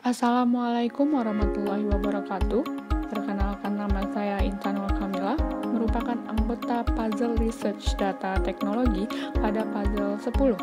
Assalamualaikum warahmatullahi wabarakatuh. Perkenalkan, nama saya Intan Kamila, merupakan anggota Puzzle Research Data Teknologi pada Puzzle 10.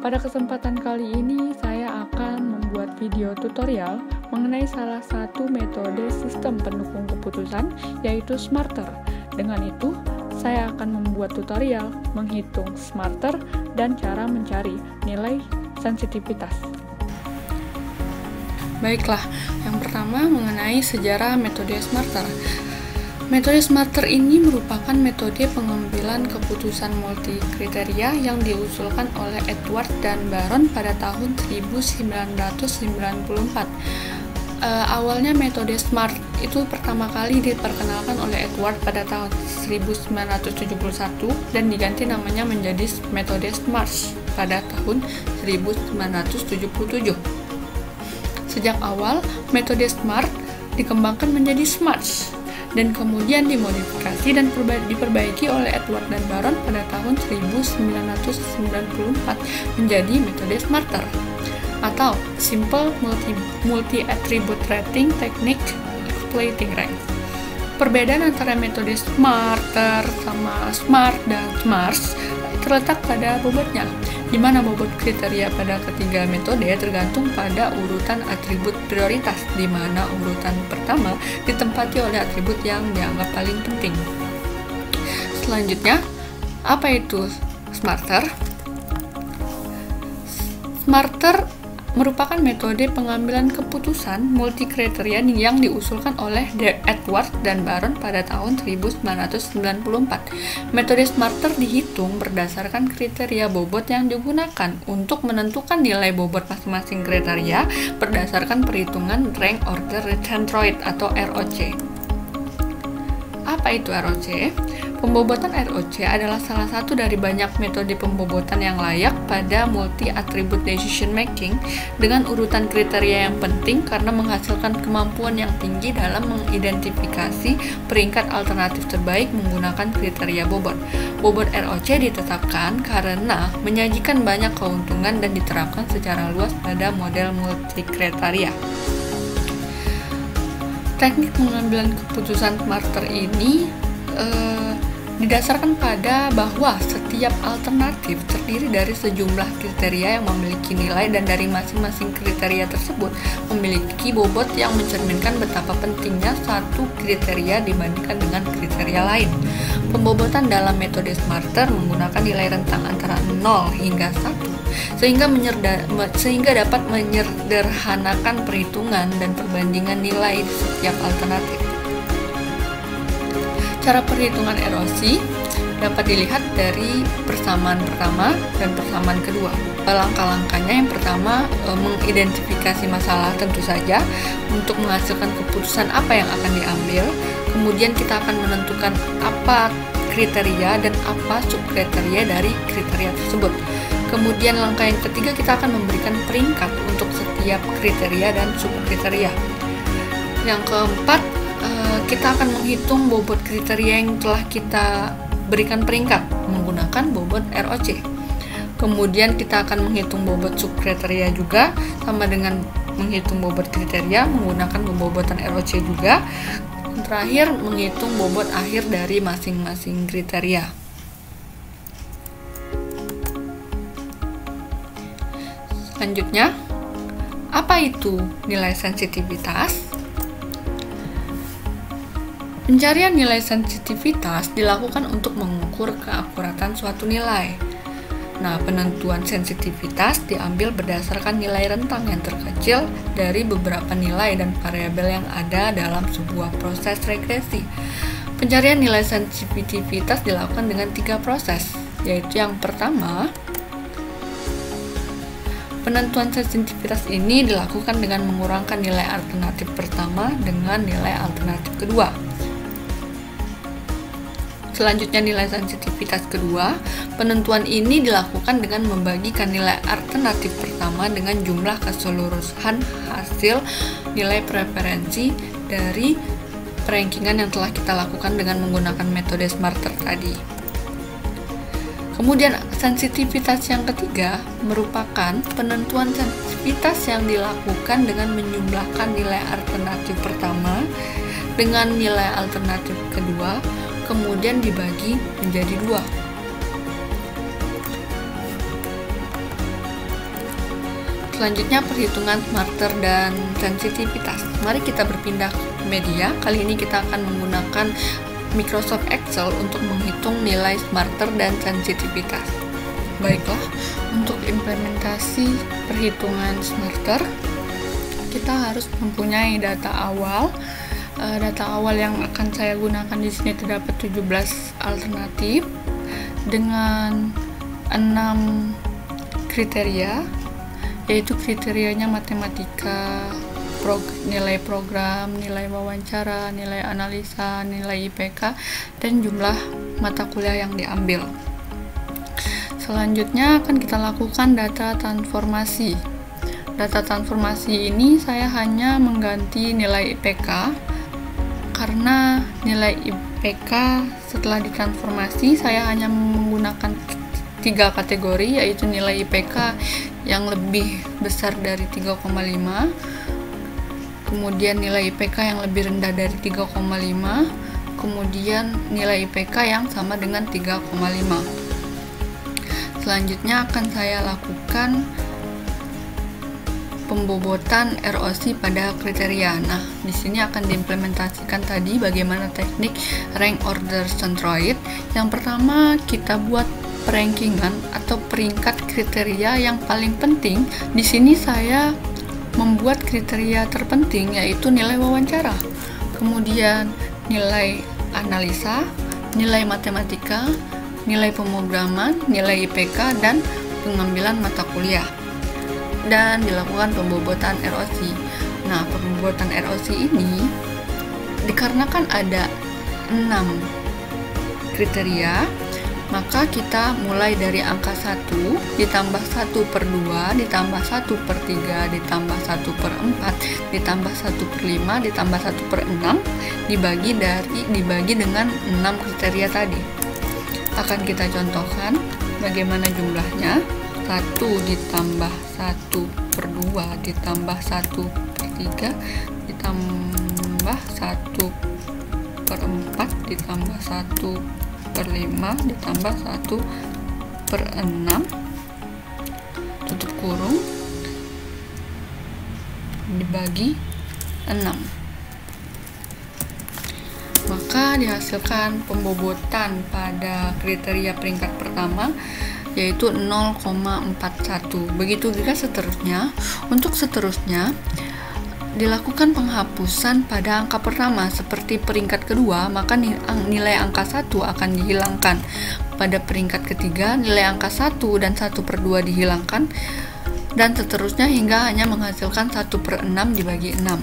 Pada kesempatan kali ini, saya akan membuat video tutorial mengenai salah satu metode sistem pendukung keputusan, yaitu Smarter. Dengan itu, saya akan membuat tutorial menghitung Smarter dan cara mencari nilai sensitivitas. Baiklah, yang pertama mengenai sejarah metode Smarter. Metode Smarter ini merupakan metode pengambilan keputusan multi kriteria yang diusulkan oleh Edward dan Baron pada tahun 1994. Awalnya metode SMART itu pertama kali diperkenalkan oleh Edward pada tahun 1971 dan diganti namanya menjadi metode SMART pada tahun 1977. Sejak awal, metode SMART dikembangkan menjadi SMART dan kemudian dimodifikasi dan diperbaiki oleh Edward dan Baron pada tahun 1994 menjadi metode Smarter atau Simple Multi-Attribute Rating Technique Exploiting Rank. Perbedaan antara metode Smarter sama SMART dan SMART terletak pada bobotnya, di mana bobot kriteria pada ketiga metode tergantung pada urutan atribut prioritas, di mana urutan pertama ditempati oleh atribut yang dianggap paling penting. Selanjutnya, apa itu Smarter? Smarter merupakan metode pengambilan keputusan multi kriteria yang diusulkan oleh Edward dan Baron pada tahun 1994. Metode Smarter dihitung berdasarkan kriteria bobot yang digunakan untuk menentukan nilai bobot masing-masing kriteria berdasarkan perhitungan Rank Order Return Rate atau ROC. Apa itu ROC? Pembobotan ROC adalah salah satu dari banyak metode pembobotan yang layak pada multi-attribute decision making dengan urutan kriteria yang penting karena menghasilkan kemampuan yang tinggi dalam mengidentifikasi peringkat alternatif terbaik menggunakan kriteria bobot. Bobot ROC ditetapkan karena menyajikan banyak keuntungan dan diterapkan secara luas pada model multi-kriteria. Teknik pengambilan keputusan Smarter ini didasarkan pada bahwa setiap alternatif terdiri dari sejumlah kriteria yang memiliki nilai dan dari masing-masing kriteria tersebut memiliki bobot yang mencerminkan betapa pentingnya satu kriteria dibandingkan dengan kriteria lain. Pembobotan dalam metode Smarter menggunakan nilai rentang antara 0 hingga 1 sehingga dapat menyederhanakan perhitungan dan perbandingan nilai di setiap alternatif. Cara perhitungan erosi dapat dilihat dari persamaan pertama dan persamaan kedua. Langkah-langkahnya yang pertama, mengidentifikasi masalah tentu saja untuk menghasilkan keputusan apa yang akan diambil. Kemudian kita akan menentukan apa kriteria dan apa subkriteria dari kriteria tersebut. Kemudian langkah yang ketiga, kita akan memberikan peringkat untuk setiap kriteria dan subkriteria. Yang keempat, kita akan menghitung bobot kriteria yang telah kita berikan peringkat menggunakan bobot ROC. Kemudian kita akan menghitung bobot subkriteria juga sama dengan menghitung bobot kriteria menggunakan pembobotan ROC juga. Terakhir, menghitung bobot akhir dari masing-masing kriteria. Selanjutnya, apa itu nilai sensitivitas? Pencarian nilai sensitivitas dilakukan untuk mengukur keakuratan suatu nilai. Nah, penentuan sensitivitas diambil berdasarkan nilai rentang yang terkecil dari beberapa nilai dan variabel yang ada dalam sebuah proses regresi. Pencarian nilai sensitivitas dilakukan dengan 3 proses, yaitu yang pertama, penentuan sensitivitas ini dilakukan dengan mengurangkan nilai alternatif pertama dengan nilai alternatif kedua. Selanjutnya, nilai sensitivitas kedua, penentuan ini dilakukan dengan membagikan nilai alternatif pertama dengan jumlah keseluruhan hasil nilai preferensi dari perankingan yang telah kita lakukan dengan menggunakan metode Smarter tadi. Kemudian, sensitivitas yang ketiga merupakan penentuan sensitivitas yang dilakukan dengan menjumlahkan nilai alternatif pertama dengan nilai alternatif kedua, kemudian dibagi menjadi 2. Selanjutnya perhitungan smarter dan sensitivitas. Mari kita berpindah ke media. Kali ini kita akan menggunakan Microsoft Excel untuk menghitung nilai smarter dan sensitivitas. Baiklah, untuk implementasi perhitungan smarter, kita harus mempunyai data awal. Data awal yang akan saya gunakan di sini terdapat 17 alternatif dengan 6 kriteria, yaitu kriterianya matematika, nilai program, nilai wawancara, nilai analisa, nilai IPK, dan jumlah mata kuliah yang diambil. Selanjutnya akan kita lakukan data transformasi. Data transformasi ini saya hanya mengganti nilai IPK, karena nilai IPK setelah ditransformasi saya hanya menggunakan 3 kategori, yaitu nilai IPK yang lebih besar dari 3,5, kemudian nilai IPK yang lebih rendah dari 3,5, kemudian nilai IPK yang sama dengan 3,5. Selanjutnya akan saya lakukan pembobotan ROC pada kriteria. Nah, di sini akan diimplementasikan tadi bagaimana teknik rank order centroid. Yang pertama, kita buat perankingan atau peringkat kriteria yang paling penting. Di sini saya membuat kriteria terpenting, yaitu nilai wawancara, kemudian nilai analisa, nilai matematika, nilai pemrograman, nilai IPK, dan pengambilan mata kuliah, dan dilakukan pembobotan ROC. Nah, pembobotan ROC ini dikarenakan ada 6 kriteria, maka kita mulai dari angka 1 ditambah 1/2 ditambah 1/3 ditambah 1/4 ditambah 1/5 ditambah 1/6 dibagi dengan 6 kriteria tadi. Akan kita contohkan bagaimana jumlahnya. 1 ditambah 1/2 ditambah 1/3 ditambah 1/4 ditambah 1/5 ditambah 1/6 tutup kurung dibagi 6. Maka dihasilkan pembobotan pada kriteria peringkat pertama, yaitu 0,41. Begitu juga seterusnya. Untuk seterusnya dilakukan penghapusan pada angka pertama. Seperti peringkat kedua, maka nilai angka 1 akan dihilangkan. Pada peringkat ketiga, nilai angka 1 dan 1/2 dihilangkan, dan seterusnya hingga hanya menghasilkan 1/6 dibagi 6.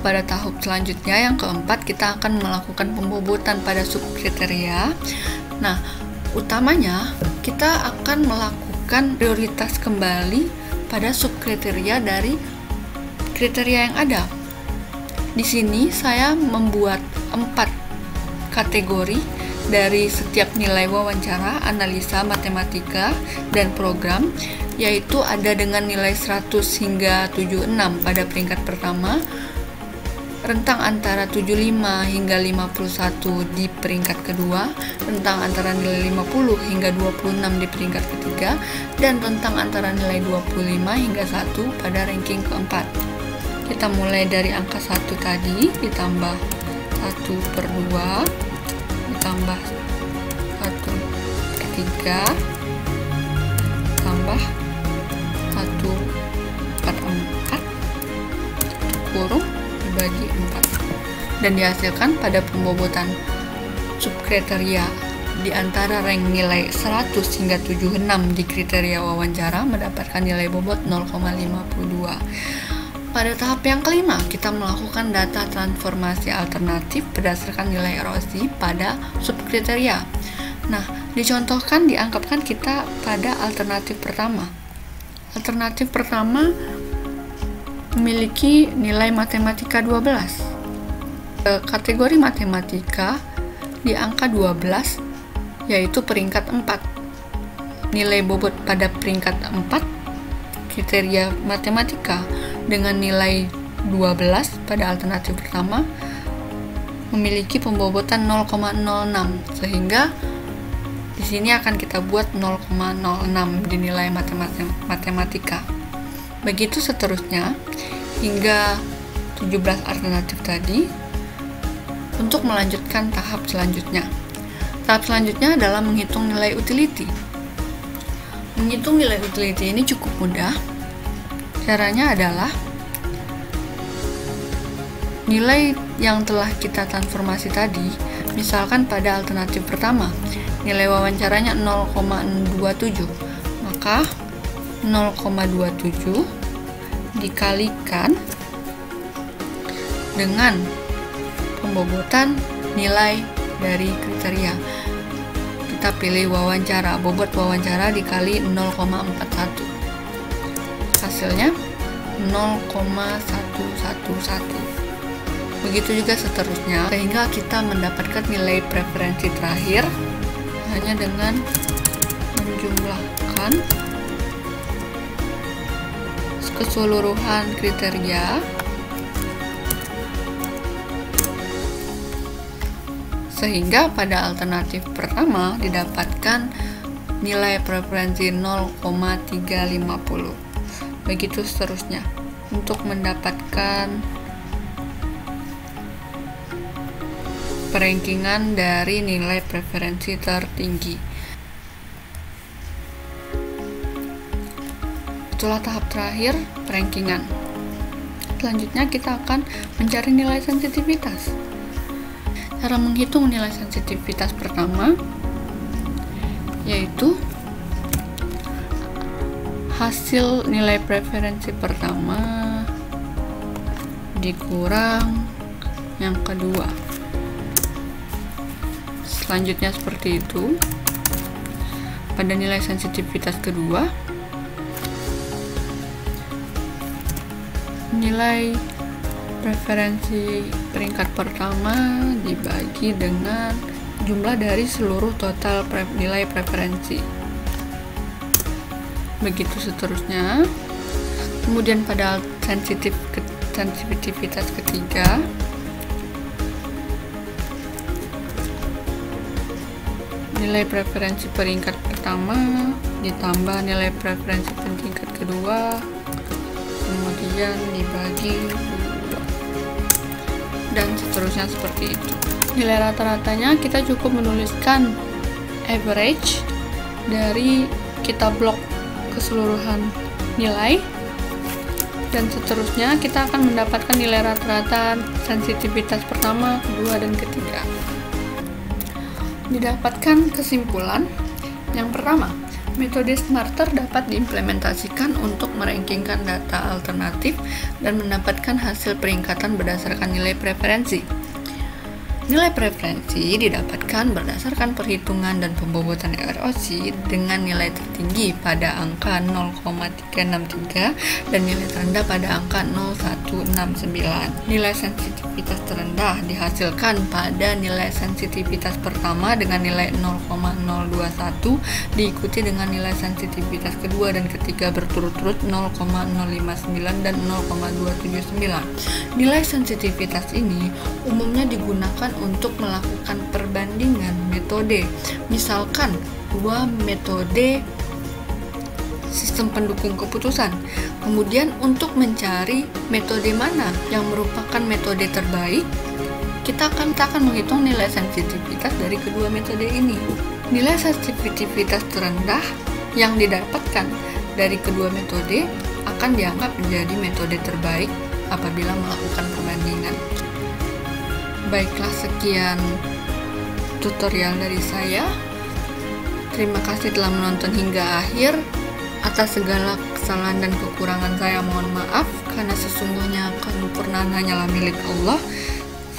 Pada tahap selanjutnya, yang keempat, kita akan melakukan pembobotan pada subkriteria. Nah, utamanya kita akan melakukan prioritas kembali pada subkriteria dari kriteria yang ada. Di sini saya membuat 4 kategori dari setiap nilai wawancara, analisa, matematika, dan program, yaitu ada dengan nilai 100 hingga 76 pada peringkat pertama, rentang antara 75 hingga 51 di peringkat kedua, rentang antara nilai 50 hingga 26 di peringkat ketiga, dan rentang antara nilai 25 hingga 1 pada ranking keempat. Kita mulai dari angka 1 tadi, ditambah 1/2, ditambah 1/3, tambah 1/4, kurung dibagi 4, dan dihasilkan pada pembobotan subkriteria di antara rank nilai 100 hingga 76 di kriteria wawancara mendapatkan nilai bobot 0,52. Pada tahap yang kelima, kita melakukan data transformasi alternatif berdasarkan nilai ROC pada subkriteria. Nah, dicontohkan dianggapkan kita pada alternatif pertama. Alternatif pertama memiliki nilai matematika 12. Kategori matematika di angka 12, yaitu peringkat 4. Nilai bobot pada peringkat 4 kriteria matematika dengan nilai 12 pada alternatif pertama memiliki pembobotan 0,06, sehingga di sini akan kita buat 0,06 di nilai matematika. Begitu seterusnya hingga 17 alternatif tadi untuk melanjutkan tahap selanjutnya. Tahap selanjutnya adalah menghitung nilai utility. Menghitung nilai utility ini cukup mudah. Caranya adalah nilai yang telah kita transformasi tadi, misalkan pada alternatif pertama, nilai wawancaranya 0,27, maka 0,27 dikalikan dengan pembobotan nilai dari kriteria. Kita pilih wawancara, bobot wawancara dikali 0,41. Hasilnya 0,111. Begitu juga seterusnya, sehingga kita mendapatkan nilai preferensi terakhir hanya dengan menjumlahkan keseluruhan kriteria sehingga pada alternatif pertama didapatkan nilai preferensi 0,350. Begitu seterusnya untuk mendapatkan perankingan dari nilai preferensi tertinggi. Itulah tahap terakhir, perankingan. Selanjutnya kita akan mencari nilai sensitivitas. Cara menghitung nilai sensitivitas pertama yaitu hasil nilai preferensi pertama dikurang yang kedua. Selanjutnya seperti itu. Pada nilai sensitivitas kedua, nilai preferensi peringkat pertama dibagi dengan jumlah dari seluruh total nilai preferensi. Begitu seterusnya. Kemudian pada sensitivitas ketiga, nilai preferensi peringkat pertama ditambah nilai preferensi peringkat kedua, kemudian dibagi 2, dan seterusnya seperti itu. Nilai rata-ratanya kita cukup menuliskan average dari kita blok keseluruhan nilai, dan seterusnya kita akan mendapatkan nilai rata-rata sensitivitas pertama, kedua, dan ketiga. Didapatkan kesimpulan yang pertama, metode Smarter dapat diimplementasikan untuk merankingkan data alternatif dan mendapatkan hasil peringkatan berdasarkan nilai preferensi. Nilai preferensi didapatkan berdasarkan perhitungan dan pembobotan ROC dengan nilai tertinggi pada angka 0,363 dan nilai terendah pada angka 0,169. Nilai sensitivitas terendah dihasilkan pada nilai sensitivitas pertama dengan nilai 0,021 diikuti dengan nilai sensitivitas kedua dan ketiga berturut-turut 0,059 dan 0,279. Nilai sensitivitas ini umumnya digunakan untuk melakukan perbandingan metode, misalkan dua metode sistem pendukung keputusan. Kemudian untuk mencari metode mana yang merupakan metode terbaik, kita akan menghitung nilai sensitivitas dari kedua metode ini. Nilai sensitivitas terendah yang didapatkan dari kedua metode akan dianggap menjadi metode terbaik apabila melakukan perbandingan. Baiklah, sekian tutorial dari saya. Terima kasih telah menonton hingga akhir. Atas segala kesalahan dan kekurangan saya mohon maaf, karena sesungguhnya kesempurnaan hanyalah milik Allah.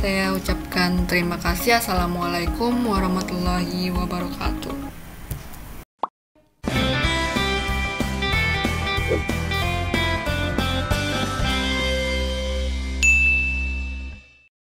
Saya ucapkan terima kasih. Assalamualaikum warahmatullahi wabarakatuh.